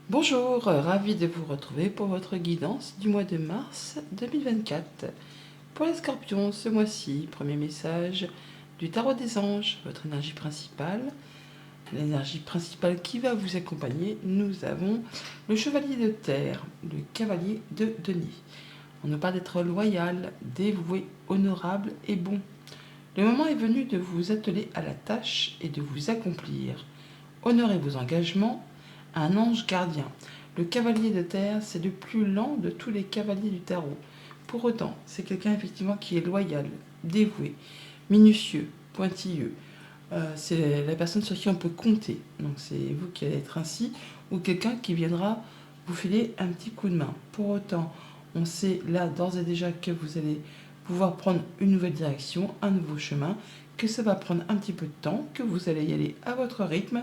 Bonjour, ravi de vous retrouver pour votre guidance du mois de mars 2024. Pour les scorpions, ce mois-ci, premier message du tarot des anges, votre énergie principale. L'énergie principale qui va vous accompagner, nous avons le chevalier de terre, le cavalier de denier. On nous parle d'être loyal, dévoué, honorable et bon. Le moment est venu de vous atteler à la tâche et de vous accomplir. Honorez vos engagements. Un ange gardien. Le cavalier de terre, c'est le plus lent de tous les cavaliers du tarot. Pour autant, c'est quelqu'un effectivement qui est loyal, dévoué, minutieux, pointilleux. C'est la personne sur qui on peut compter. Donc c'est vous qui allez être ainsi, ou quelqu'un qui viendra vous filer un petit coup de main. Pour autant, on sait là d'ores et déjà que vous allez pouvoir prendre une nouvelle direction, un nouveau chemin, que ça va prendre un petit peu de temps, que vous allez y aller à votre rythme,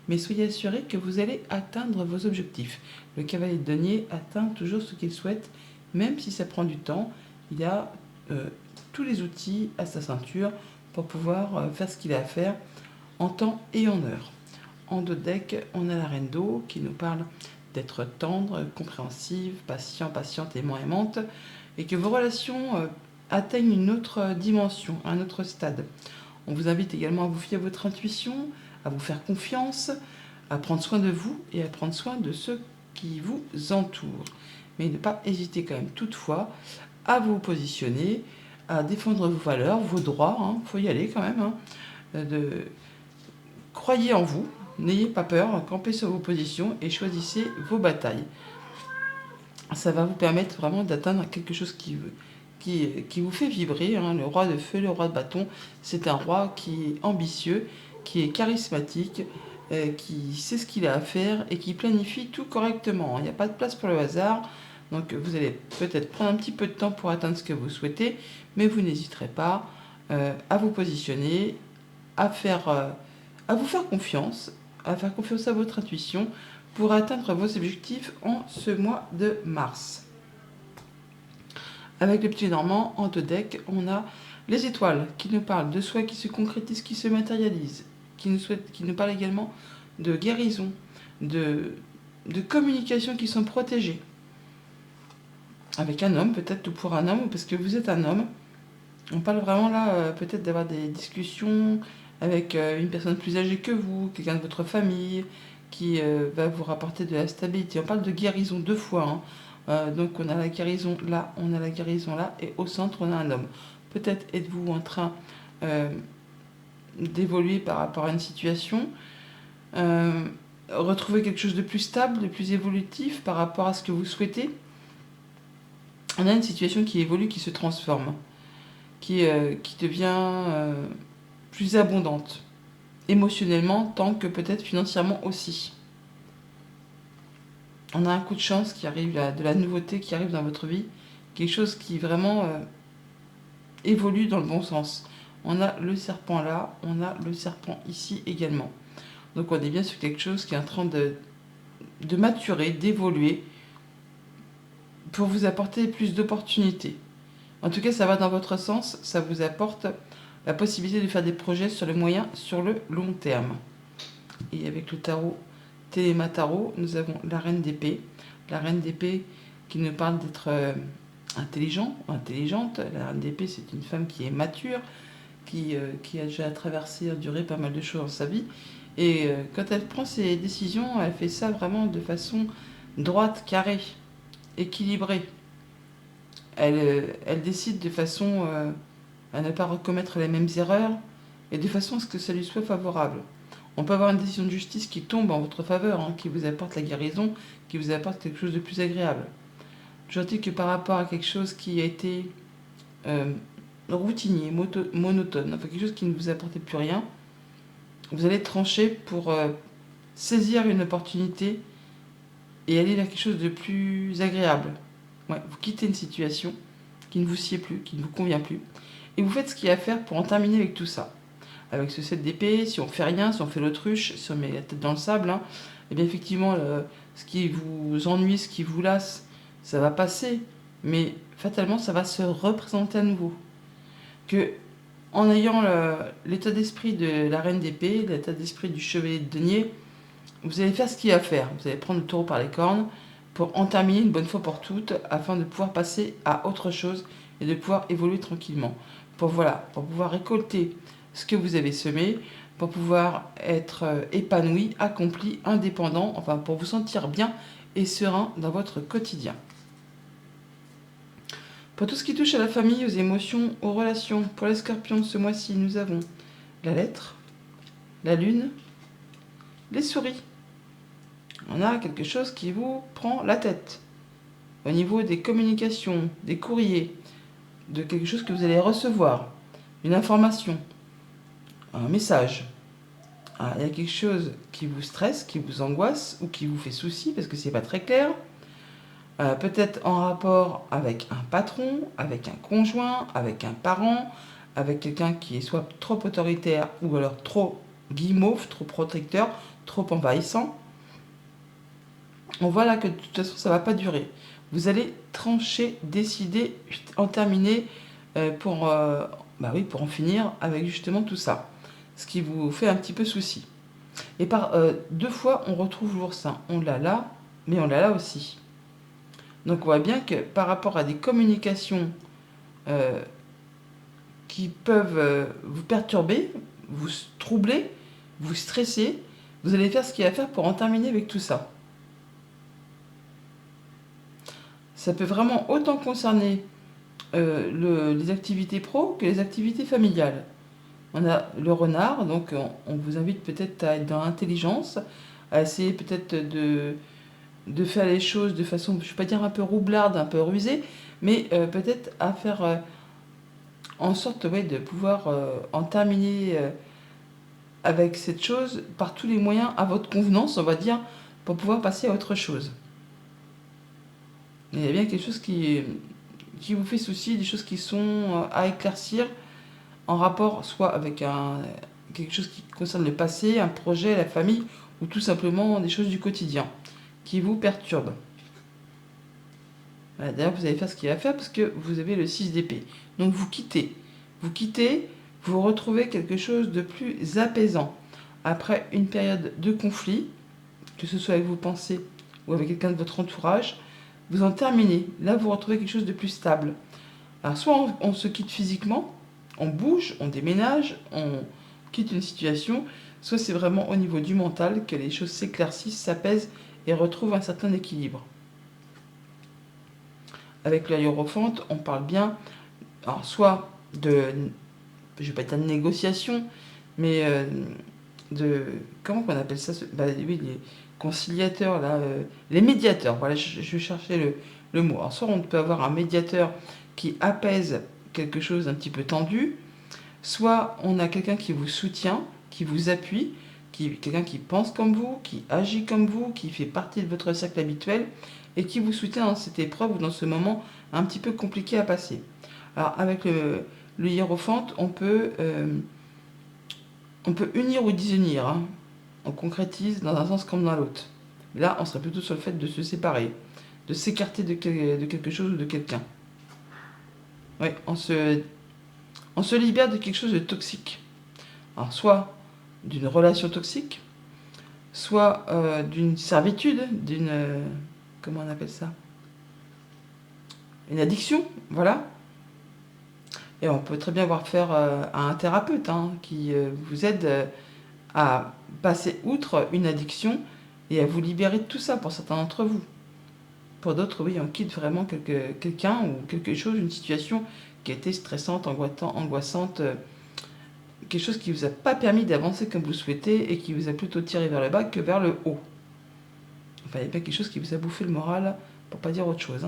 mais soyez assurés que vous allez atteindre vos objectifs. Le cavalier de denier atteint toujours ce qu'il souhaite, même si ça prend du temps. Il a tous les outils à sa ceinture pour pouvoir faire ce qu'il a à faire en temps et en heure. En dos de deck, on a la reine d'eau qui nous parle d'être tendre, compréhensive, patient, patiente, aimant, aimante, et que vos relations atteignent une autre dimension, un autre stade. On vous invite également à vous fier à votre intuition, à vous faire confiance, à prendre soin de vous et à prendre soin de ceux qui vous entourent. Mais ne pas hésiter quand même toutefois à vous positionner, à défendre vos valeurs, vos droits. Il faut y aller quand même. Croyez en vous, n'ayez pas peur, campez sur vos positions et choisissez vos batailles. Ça va vous permettre vraiment d'atteindre quelque chose qui vous fait vibrer. Le roi de feu, le roi de bâton, c'est un roi qui est ambitieux, qui est charismatique, qui sait ce qu'il a à faire et qui planifie tout correctement. Il n'y a pas de place pour le hasard. Donc vous allez peut-être prendre un petit peu de temps pour atteindre ce que vous souhaitez, mais vous n'hésiterez pas à vous positionner, à vous faire confiance, à faire confiance à votre intuition pour atteindre vos objectifs en ce mois de mars. Avec le petit Normand, en deux decks, on a les étoiles qui nous parlent de soi qui se concrétise, qui se matérialise, qui nous parlent également de guérison, de communication qui sont protégées. Avec un homme, peut-être tout pour un homme, parce que vous êtes un homme. On parle vraiment là peut-être d'avoir des discussions avec une personne plus âgée que vous, quelqu'un de votre famille, qui va vous rapporter de la stabilité. On parle de guérison deux fois. Donc on a la guérison là, on a la guérison là, et au centre on a un homme. Peut-être êtes-vous en train d'évoluer par rapport à une situation, retrouver quelque chose de plus stable, de plus évolutif par rapport à ce que vous souhaitez. On a une situation qui évolue, qui se transforme, qui devient plus abondante, émotionnellement tant que peut-être financièrement aussi. On a un coup de chance qui arrive, de la nouveauté qui arrive dans votre vie, quelque chose qui vraiment évolue dans le bon sens. On a le serpent là, on a le serpent ici également. Donc on est bien sur quelque chose qui est en train de maturer, d'évoluer, pour vous apporter plus d'opportunités. En tout cas, ça va dans votre sens, ça vous apporte la possibilité de faire des projets sur le moyen, sur le long terme. Et avec le tarot Téléma Tarot, nous avons la reine d'épée. La reine d'épée qui nous parle d'être intelligent, intelligente. La reine d'épée, c'est une femme qui est mature, qui a déjà traversé, enduré pas mal de choses dans sa vie. Et quand elle prend ses décisions, elle fait ça vraiment de façon droite, carrée, équilibrée. Elle décide de façon à ne pas recommettre les mêmes erreurs et de façon à ce que ça lui soit favorable. On peut avoir une décision de justice qui tombe en votre faveur, qui vous apporte la guérison, qui vous apporte quelque chose de plus agréable. Je dis que par rapport à quelque chose qui a été routinier, monotone, enfin quelque chose qui ne vous apportait plus rien, vous allez trancher pour saisir une opportunité et aller vers quelque chose de plus agréable. Ouais, vous quittez une situation qui ne vous sied plus, qui ne vous convient plus, et vous faites ce qu'il y a à faire pour en terminer avec tout ça. Avec ce 7 d'épée, si on fait rien, si on fait l'autruche, si on met la tête dans le sable, et bien effectivement, ce qui vous ennuie, ce qui vous lasse, ça va passer, mais fatalement, ça va se représenter à nouveau. Que en ayant l'état d'esprit de la reine d'épée, l'état d'esprit du chevalier de denier, vous allez faire ce qu'il y a à faire. Vous allez prendre le taureau par les cornes pour en terminer une bonne fois pour toutes afin de pouvoir passer à autre chose et de pouvoir évoluer tranquillement. Pour pouvoir récolter ce que vous avez semé, pour pouvoir être épanoui, accompli, indépendant, enfin pour vous sentir bien et serein dans votre quotidien. Pour tout ce qui touche à la famille, aux émotions, aux relations, pour les scorpions, ce mois-ci, nous avons la lettre, la lune, les souris. On a quelque chose qui vous prend la tête. Au niveau des communications, des courriers, de quelque chose que vous allez recevoir, une information, un message. Il y a quelque chose qui vous stresse, qui vous angoisse ou qui vous fait souci parce que c'est pas très clair. Peut-être en rapport avec un patron, avec un conjoint, avec un parent, avec quelqu'un qui est soit trop autoritaire ou alors trop guimauve, trop protecteur, trop envahissant. On voit là que de toute façon ça ne va pas durer. Vous allez trancher, décider, en terminer pour en finir avec justement tout ça. Ce qui vous fait un petit peu souci. Et par deux fois, on retrouve l'ours. On l'a là, mais on l'a là aussi. Donc on voit bien que par rapport à des communications qui peuvent vous perturber, vous troubler, vous stresser, vous allez faire ce qu'il y a à faire pour en terminer avec tout ça. Ça peut vraiment autant concerner les activités pro que les activités familiales. On a le renard, donc on vous invite peut-être à être dans l'intelligence, à essayer peut-être de faire les choses de façon, je ne vais pas dire un peu roublarde, un peu rusée, mais peut-être à faire en sorte de pouvoir en terminer avec cette chose par tous les moyens à votre convenance, on va dire, pour pouvoir passer à autre chose. Il y a bien quelque chose qui vous fait souci, des choses qui sont à éclaircir en rapport soit avec quelque chose qui concerne le passé, un projet, la famille, ou tout simplement des choses du quotidien qui vous perturbent. Voilà, d'ailleurs, vous allez faire ce qu'il y a à faire parce que vous avez le 6 d'épée. Donc vous quittez, vous retrouvez quelque chose de plus apaisant. Après une période de conflit, que ce soit avec vos pensées ou avec quelqu'un de votre entourage, vous en terminez. Là, vous retrouvez quelque chose de plus stable. Alors soit on se quitte physiquement, on bouge, on déménage, on quitte une situation, soit c'est vraiment au niveau du mental que les choses s'éclaircissent, s'apaisent et retrouvent un certain équilibre. Avec la hiérophante, on parle bien, alors soit de, je ne vais pas dire de négociation, mais de, comment on appelle ça, oui, les conciliateurs, là, les médiateurs, voilà, je cherchais le mot. Alors soit on peut avoir un médiateur qui apaise quelque chose d'un petit peu tendu, soit on a quelqu'un qui vous soutient, qui vous appuie, quelqu'un qui pense comme vous, qui agit comme vous, qui fait partie de votre cercle habituel et qui vous soutient dans cette épreuve ou dans ce moment un petit peu compliqué à passer. Alors avec le hiérophante, on peut unir ou désunir. Hein. On concrétise dans un sens comme dans l'autre. Là, on serait plutôt sur le fait de se séparer, de s'écarter de quelque chose ou de quelqu'un. Oui, on se libère de quelque chose de toxique. Alors, soit d'une relation toxique, soit d'une servitude, d'une... comment on appelle ça? Une addiction, voilà. Et on peut très bien voir faire à un thérapeute qui vous aide à passer outre une addiction et à vous libérer de tout ça pour certains d'entre vous. Pour d'autres, oui, on quitte vraiment quelqu'un ou quelque chose, une situation qui a été stressante, angoissante, quelque chose qui ne vous a pas permis d'avancer comme vous souhaitez et qui vous a plutôt tiré vers le bas que vers le haut. Enfin, il y a bien quelque chose qui vous a bouffé le moral, pour pas dire autre chose.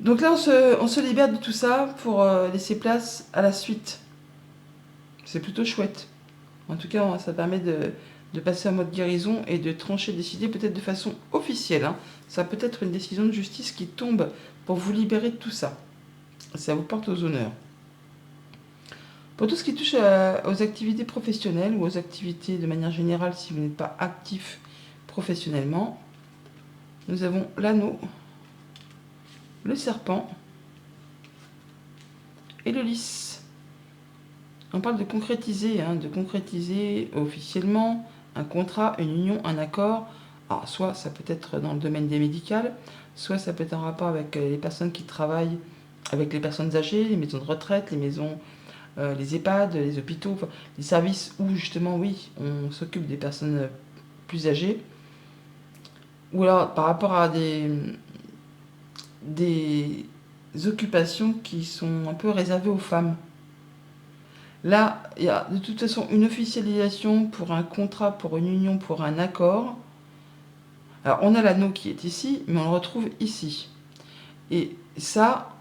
Donc là, on se libère de tout ça pour laisser place à la suite. C'est plutôt chouette. En tout cas, ça permet de passer en mode guérison et de trancher, décider peut-être de façon officielle. Ça peut être une décision de justice qui tombe pour vous libérer de tout ça. Ça vous porte aux honneurs. Pour tout ce qui touche aux activités professionnelles ou aux activités de manière générale, si vous n'êtes pas actif professionnellement, nous avons l'anneau, le serpent et le lys. On parle de concrétiser officiellement, un contrat, une union, un accord. Alors, soit ça peut être dans le domaine des médicales, soit ça peut être en rapport avec les personnes qui travaillent avec les personnes âgées, les maisons de retraite, les maisons, les EHPAD, les hôpitaux, enfin, les services où justement, oui, on s'occupe des personnes plus âgées. Ou alors par rapport à des occupations qui sont un peu réservées aux femmes. Là, il y a de toute façon une officialisation pour un contrat, pour une union, pour un accord. Alors, on a l'anneau qui est ici, mais on le retrouve ici. Et ça,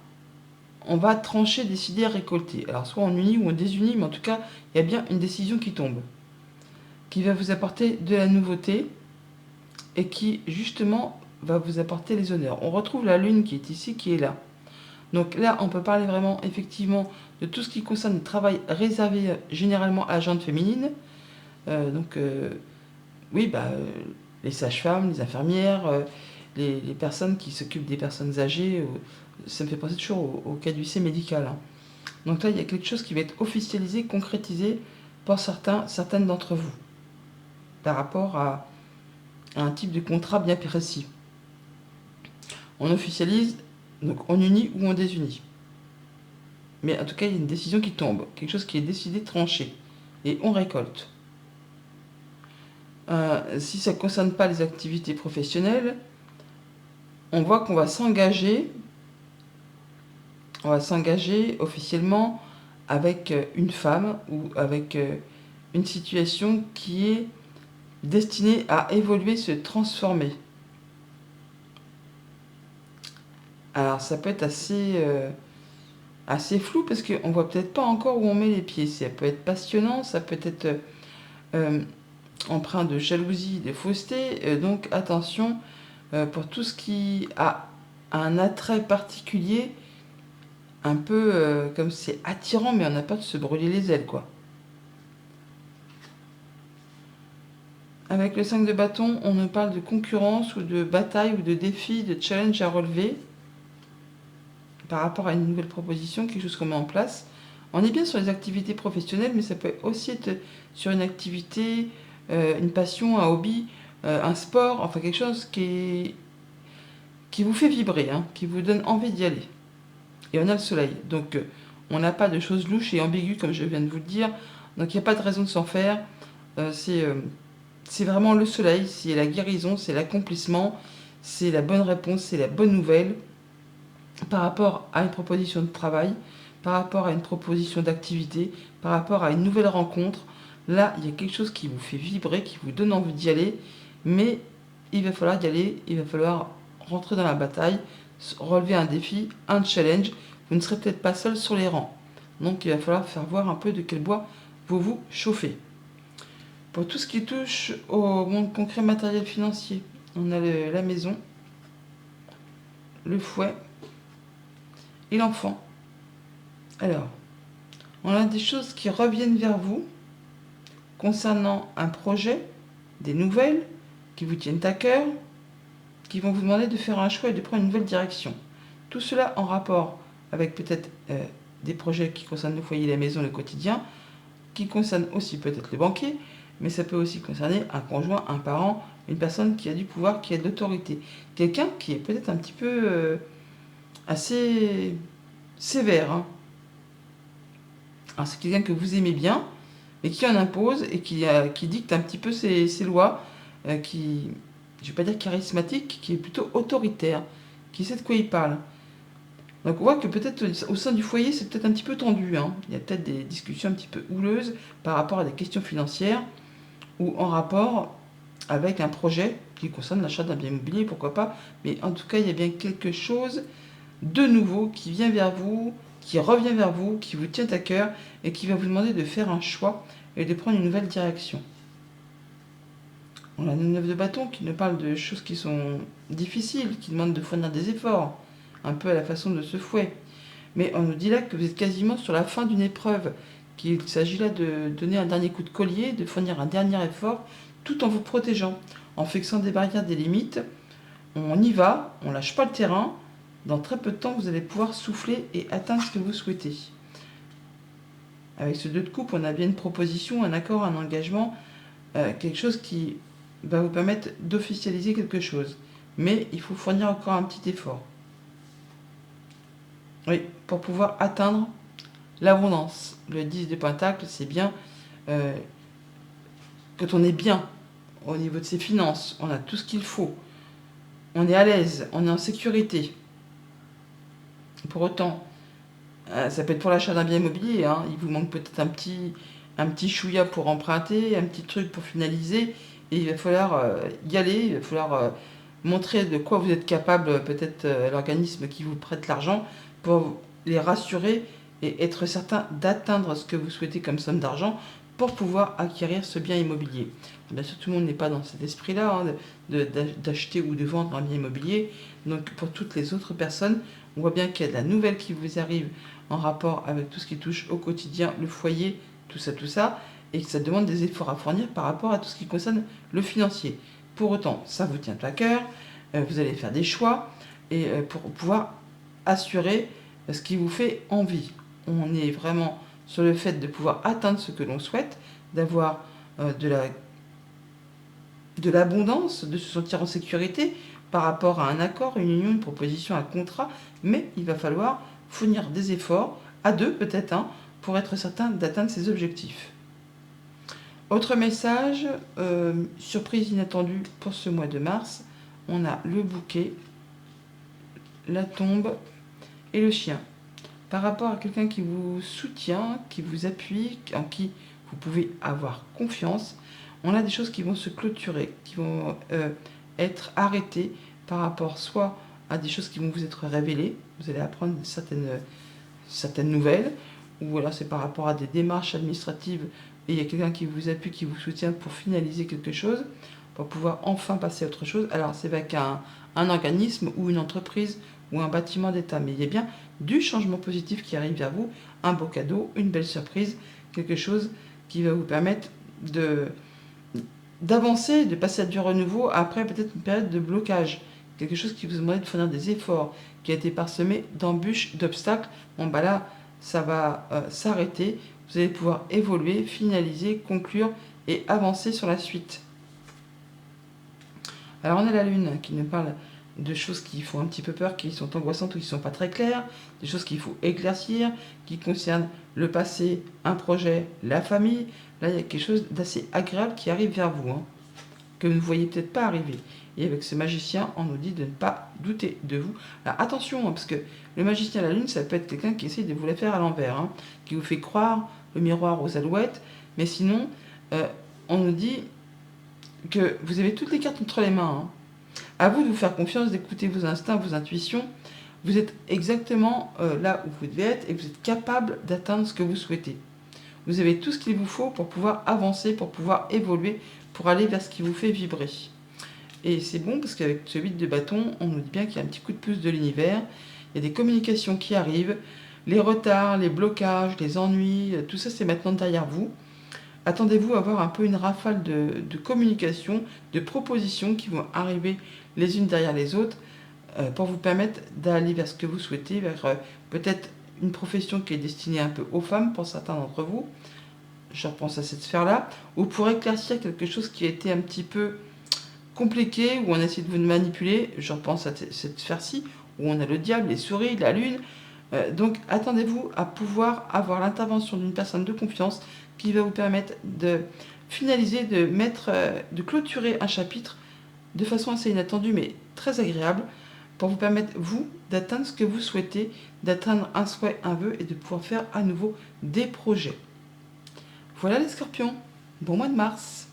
on va trancher, décider, récolter. Alors, soit on unit ou on désunit, mais en tout cas, il y a bien une décision qui tombe, qui va vous apporter de la nouveauté et qui, justement, va vous apporter les honneurs. On retrouve la lune qui est ici, qui est là. Donc là, on peut parler vraiment, effectivement, de tout ce qui concerne le travail réservé généralement à la gente féminine. Oui, les sages-femmes, les infirmières, les personnes qui s'occupent des personnes âgées. Ça me fait penser toujours au caducée médical. Hein. Donc là, il y a quelque chose qui va être officialisé, concrétisé pour certaines d'entre vous, par rapport à un type de contrat bien précis. On officialise, donc on unit ou on désunit. Mais en tout cas, il y a une décision qui tombe, quelque chose qui est décidé, tranché, et on récolte. Si ça ne concerne pas les activités professionnelles, on voit qu'on va s'engager officiellement avec une femme ou avec une situation qui est destinée à évoluer, se transformer. Alors ça peut être assez flou parce qu'on ne voit peut-être pas encore où on met les pieds. Ça peut être passionnant, ça peut être empreint de jalousie, de fausseté. Donc attention pour tout ce qui a un attrait particulier, un peu comme c'est attirant, mais on n'a pas de se brûler les ailes, quoi. Avec le 5 de bâton, on nous parle de concurrence ou de bataille ou de défi, de challenge à relever par rapport à une nouvelle proposition, quelque chose qu'on met en place. On est bien sur les activités professionnelles, mais ça peut aussi être sur une activité, une passion, un hobby, un sport, enfin quelque chose qui vous fait vibrer, hein, qui vous donne envie d'y aller. Et on a le soleil, donc on n'a pas de choses louches et ambiguës, comme je viens de vous le dire, donc il n'y a pas de raison de s'en faire. C'est vraiment le soleil, c'est la guérison, c'est l'accomplissement, c'est la bonne réponse, c'est la bonne nouvelle par rapport à une proposition de travail, par rapport à une proposition d'activité, par rapport à une nouvelle rencontre. Là, il y a quelque chose qui vous fait vibrer, qui vous donne envie d'y aller, mais il va falloir y aller, il va falloir rentrer dans la bataille, relever un défi, un challenge. Vous ne serez peut-être pas seul sur les rangs. Donc il va falloir faire voir un peu de quel bois vous vous chauffez. Pour tout ce qui touche au monde concret matériel financier, on a la maison, le fouet et l'enfant. Alors, on a des choses qui reviennent vers vous concernant un projet, des nouvelles qui vous tiennent à cœur, qui vont vous demander de faire un choix et de prendre une nouvelle direction. Tout cela en rapport avec peut-être des projets qui concernent le foyer, la maison, le quotidien, qui concernent aussi peut-être le banquier, mais ça peut aussi concerner un conjoint, un parent, une personne qui a du pouvoir, qui a de l'autorité. Quelqu'un qui est peut-être un petit peu assez sévère. Hein. Alors c'est quelqu'un que vous aimez bien, mais qui en impose et qui dicte un petit peu ses lois, qui, je ne vais pas dire charismatique, qui est plutôt autoritaire, qui sait de quoi il parle. Donc on voit que peut-être au sein du foyer, c'est peut-être un petit peu tendu. Hein. Il y a peut-être des discussions un petit peu houleuses par rapport à des questions financières ou en rapport avec un projet qui concerne l'achat d'un bien immobilier, pourquoi pas. Mais en tout cas, il y a bien quelque chose de nouveau qui vient vers vous, qui revient vers vous, qui vous tient à cœur et qui va vous demander de faire un choix et de prendre une nouvelle direction. On a le 9 de bâton qui nous parle de choses qui sont difficiles, qui demandent de fournir des efforts, un peu à la façon de ce fouet. Mais on nous dit là que vous êtes quasiment sur la fin d'une épreuve, qu'il s'agit là de donner un dernier coup de collier, de fournir un dernier effort, tout en vous protégeant, en fixant des barrières, des limites. On y va, on lâche pas le terrain. Dans très peu de temps, vous allez pouvoir souffler et atteindre ce que vous souhaitez. Avec ce 2 de coupe, on a bien une proposition, un accord, un engagement, quelque chose qui va vous permettre d'officialiser quelque chose. Mais il faut fournir encore un petit effort. Oui, pour pouvoir atteindre l'abondance. Le 10 de Pentacle, c'est bien quand on est bien au niveau de ses finances, on a tout ce qu'il faut, on est à l'aise, on est en sécurité. Pour autant, ça peut être pour l'achat d'un bien immobilier, hein, il vous manque peut-être un petit chouïa pour emprunter, un petit truc pour finaliser, et il va falloir y aller, il va falloir montrer de quoi vous êtes capable, peut-être à l'organisme qui vous prête l'argent, pour les rassurer et être certain d'atteindre ce que vous souhaitez comme somme d'argent pour pouvoir acquérir ce bien immobilier. Bien sûr, tout le monde n'est pas dans cet esprit-là, hein, d'acheter ou de vendre un bien immobilier. Donc pour toutes les autres personnes, on voit bien qu'il y a de la nouvelle qui vous arrive en rapport avec tout ce qui touche au quotidien, le foyer, tout ça, et que ça demande des efforts à fournir par rapport à tout ce qui concerne le financier. Pour autant, ça vous tient à cœur, vous allez faire des choix, et pour pouvoir assurer ce qui vous fait envie. On est vraiment sur le fait de pouvoir atteindre ce que l'on souhaite, d'avoir de l'abondance, de se sentir en sécurité par rapport à un accord, une union, une proposition, un contrat, mais il va falloir fournir des efforts, à deux peut-être, hein, pour être certain d'atteindre ses objectifs. Autre message, surprise inattendue pour ce mois de mars, on a le bouquet, la tombe et le chien. Par rapport à quelqu'un qui vous soutient, qui vous appuie, en qui vous pouvez avoir confiance, on a des choses qui vont se clôturer, qui vont être arrêtées par rapport soit à des choses qui vont vous être révélées, vous allez apprendre certaines nouvelles, ou alors c'est par rapport à des démarches administratives et il y a quelqu'un qui vous appuie, qui vous soutient pour finaliser quelque chose, pour pouvoir enfin passer à autre chose. Alors c'est avec un organisme ou une entreprise ou un bâtiment d'État, mais il y a bien du changement positif qui arrive vers vous, un beau cadeau, une belle surprise, quelque chose qui va vous permettre d'avancer, de passer à du renouveau après peut-être une période de blocage, quelque chose qui vous demande de fournir des efforts, qui a été parsemé d'embûches, d'obstacles. Bon bah là, ça va s'arrêter, vous allez pouvoir évoluer, finaliser, conclure et avancer sur la suite. Alors on a la Lune qui nous parle de choses qui font un petit peu peur, qui sont angoissantes ou qui ne sont pas très claires, des choses qu'il faut éclaircir, qui concernent le passé, un projet, la famille. Là, il y a quelque chose d'assez agréable qui arrive vers vous, hein, que vous ne voyez peut-être pas arriver. Et avec ce magicien, on nous dit de ne pas douter de vous. Alors attention, hein, parce que le magicien à la Lune, ça peut être quelqu'un qui essaye de vous la faire à l'envers, hein, qui vous fait croire le miroir aux alouettes, mais sinon, on nous dit que vous avez toutes les cartes entre les mains, hein. À vous de vous faire confiance, d'écouter vos instincts, vos intuitions. Vous êtes exactement là où vous devez être et vous êtes capable d'atteindre ce que vous souhaitez. Vous avez tout ce qu'il vous faut pour pouvoir avancer, pour pouvoir évoluer, pour aller vers ce qui vous fait vibrer. Et c'est bon parce qu'avec ce 8 de bâton, on nous dit bien qu'il y a un petit coup de pouce de l'univers. Il y a des communications qui arrivent. Les retards, les blocages, les ennuis, tout ça c'est maintenant derrière vous. Attendez-vous à avoir un peu une rafale de communication, de propositions qui vont arriver les unes derrière les autres pour vous permettre d'aller vers ce que vous souhaitez, vers peut-être une profession qui est destinée un peu aux femmes pour certains d'entre vous, je repense à cette sphère-là, ou pour éclaircir quelque chose qui a été un petit peu compliqué, où on a essayé de vous manipuler, je repense à cette sphère-ci, où on a le diable, les souris, la lune. Donc attendez-vous à pouvoir avoir l'intervention d'une personne de confiance qui va vous permettre de finaliser, de clôturer un chapitre de façon assez inattendue mais très agréable pour vous permettre, vous, d'atteindre ce que vous souhaitez, d'atteindre un souhait, un vœu et de pouvoir faire à nouveau des projets. Voilà les scorpions, bon mois de mars.